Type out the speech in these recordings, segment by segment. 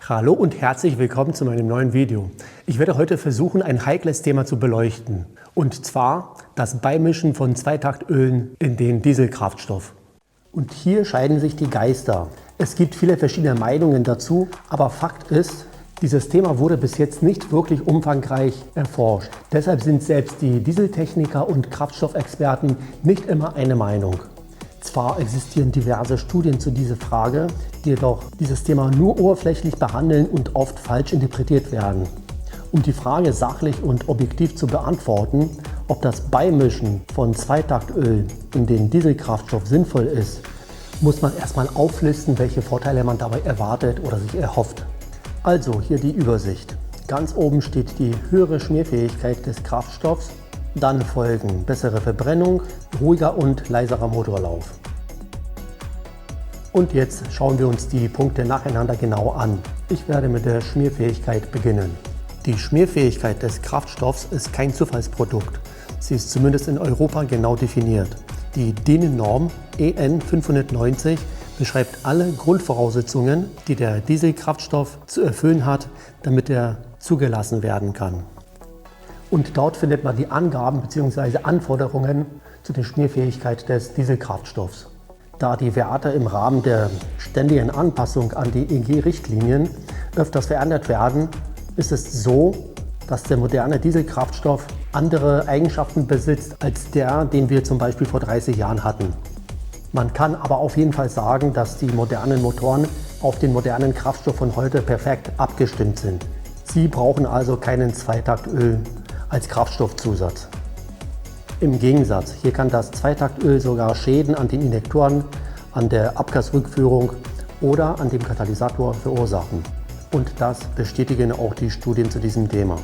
Hallo und herzlich willkommen zu meinem neuen Video. Ich werde heute versuchen, ein heikles Thema zu beleuchten. Und zwar das Beimischen von Zweitaktölen in den Dieselkraftstoff. Und hier scheiden sich die Geister. Es gibt viele verschiedene Meinungen dazu, aber Fakt ist, dieses Thema wurde bis jetzt nicht wirklich umfangreich erforscht. Deshalb sind selbst die Dieseltechniker und Kraftstoffexperten nicht immer eine Meinung. Zwar existieren diverse Studien zu dieser Frage, die jedoch dieses Thema nur oberflächlich behandeln und oft falsch interpretiert werden. Um die Frage sachlich und objektiv zu beantworten, ob das Beimischen von Zweitaktöl in den Dieselkraftstoff sinnvoll ist, muss man erstmal auflisten, welche Vorteile man dabei erwartet oder sich erhofft. Also hier die Übersicht. Ganz oben steht die höhere Schmierfähigkeit des Kraftstoffs. Dann folgen bessere Verbrennung, ruhiger und leiserer Motorlauf. Und jetzt schauen wir uns die Punkte nacheinander genau an. Ich werde mit der Schmierfähigkeit beginnen. Die Schmierfähigkeit des Kraftstoffs ist kein Zufallsprodukt. Sie ist zumindest in Europa genau definiert. Die DIN-Norm EN 590 beschreibt alle Grundvoraussetzungen, die der Dieselkraftstoff zu erfüllen hat, damit er zugelassen werden kann. Und dort findet man die Angaben bzw. Anforderungen zu der Schmierfähigkeit des Dieselkraftstoffs. Da die Werte im Rahmen der ständigen Anpassung an die EG-Richtlinien öfters verändert werden, ist es so, dass der moderne Dieselkraftstoff andere Eigenschaften besitzt als der, den wir zum Beispiel vor 30 Jahren hatten. Man kann aber auf jeden Fall sagen, dass die modernen Motoren auf den modernen Kraftstoff von heute perfekt abgestimmt sind. Sie brauchen also keinen Zweitaktöl als Kraftstoffzusatz. Im Gegensatz, hier kann das Zweitaktöl sogar Schäden an den Injektoren, an der Abgasrückführung oder an dem Katalysator verursachen. Und das bestätigen auch die Studien zu diesem Thema.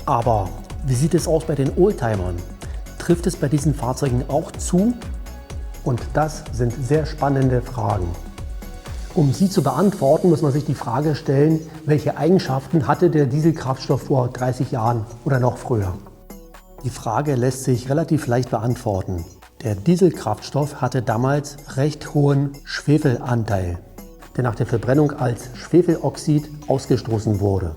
Aber wie sieht es aus bei den Oldtimern? Trifft es bei diesen Fahrzeugen auch zu? Und das sind sehr spannende Fragen. Um sie zu beantworten, muss man sich die Frage stellen, welche Eigenschaften hatte der Dieselkraftstoff vor 30 Jahren oder noch früher? Die Frage lässt sich relativ leicht beantworten. Der Dieselkraftstoff hatte damals recht hohen Schwefelanteil, der nach der Verbrennung als Schwefeloxid ausgestoßen wurde.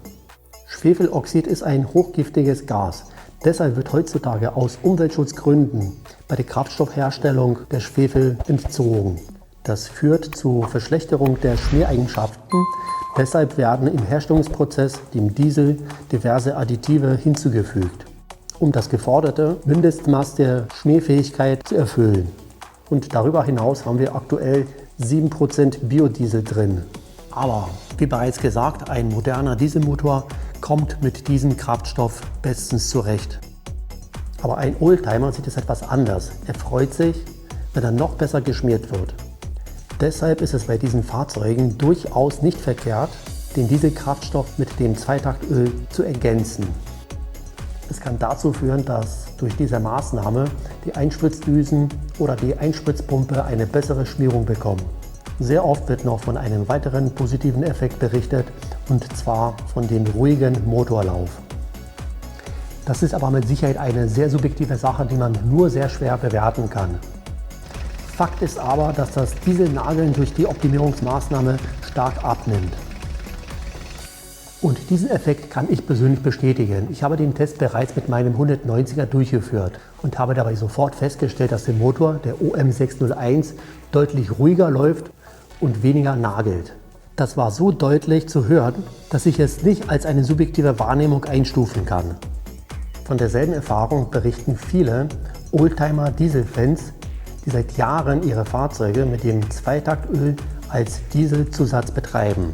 Schwefeloxid ist ein hochgiftiges Gas. Deshalb wird heutzutage aus Umweltschutzgründen bei der Kraftstoffherstellung der Schwefel entzogen. Das führt zu Verschlechterung der Schmiereigenschaften. Deshalb werden im Herstellungsprozess dem Diesel diverse Additive hinzugefügt, um das geforderte Mindestmaß der Schmierfähigkeit zu erfüllen. Und darüber hinaus haben wir aktuell 7% Biodiesel drin. Aber wie bereits gesagt, ein moderner Dieselmotor kommt mit diesem Kraftstoff bestens zurecht. Aber ein Oldtimer sieht es etwas anders. Er freut sich, wenn er noch besser geschmiert wird. Deshalb ist es bei diesen Fahrzeugen durchaus nicht verkehrt, den Dieselkraftstoff mit dem Zweitaktöl zu ergänzen. Es kann dazu führen, dass durch diese Maßnahme die Einspritzdüsen oder die Einspritzpumpe eine bessere Schmierung bekommen. Sehr oft wird noch von einem weiteren positiven Effekt berichtet, und zwar von dem ruhigen Motorlauf. Das ist aber mit Sicherheit eine sehr subjektive Sache, die man nur sehr schwer bewerten kann. Fakt ist aber, dass das Dieselnageln durch die Optimierungsmaßnahme stark abnimmt. Und diesen Effekt kann ich persönlich bestätigen. Ich habe den Test bereits mit meinem 190er durchgeführt und habe dabei sofort festgestellt, dass der Motor, der OM601, deutlich ruhiger läuft und weniger nagelt. Das war so deutlich zu hören, dass ich es nicht als eine subjektive Wahrnehmung einstufen kann. Von derselben Erfahrung berichten viele Oldtimer-Dieselfans, die seit Jahren ihre Fahrzeuge mit dem Zweitaktöl als Dieselzusatz betreiben.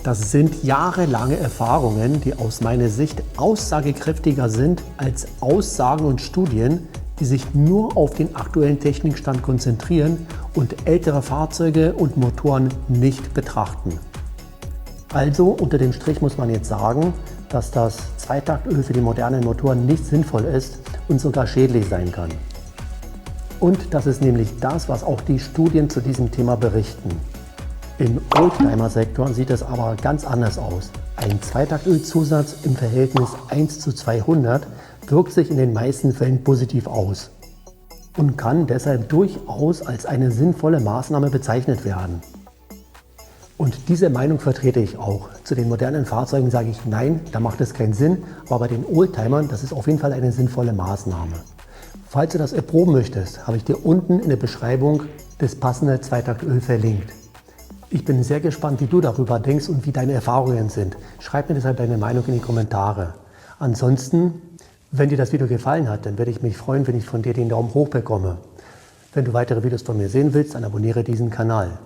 Das sind jahrelange Erfahrungen, die aus meiner Sicht aussagekräftiger sind als Aussagen und Studien, die sich nur auf den aktuellen Technikstand konzentrieren und ältere Fahrzeuge und Motoren nicht betrachten. Also unter dem Strich muss man jetzt sagen, dass das Zweitaktöl für die modernen Motoren nicht sinnvoll ist und sogar schädlich sein kann. Und das ist nämlich das, was auch die Studien zu diesem Thema berichten. Im Oldtimer-Sektor sieht es aber ganz anders aus. Ein Zweitaktöl-Zusatz im Verhältnis 1:200 wirkt sich in den meisten Fällen positiv aus und kann deshalb durchaus als eine sinnvolle Maßnahme bezeichnet werden. Und diese Meinung vertrete ich auch. Zu den modernen Fahrzeugen sage ich nein, da macht es keinen Sinn, aber bei den Oldtimern, das ist auf jeden Fall eine sinnvolle Maßnahme. Falls du das erproben möchtest, habe ich dir unten in der Beschreibung das passende Zweitaktöl verlinkt. Ich bin sehr gespannt, wie du darüber denkst und wie deine Erfahrungen sind. Schreib mir deshalb deine Meinung in die Kommentare. Ansonsten, wenn dir das Video gefallen hat, dann würde ich mich freuen, wenn ich von dir den Daumen hoch bekomme. Wenn du weitere Videos von mir sehen willst, dann abonniere diesen Kanal.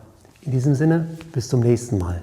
In diesem Sinne, bis zum nächsten Mal.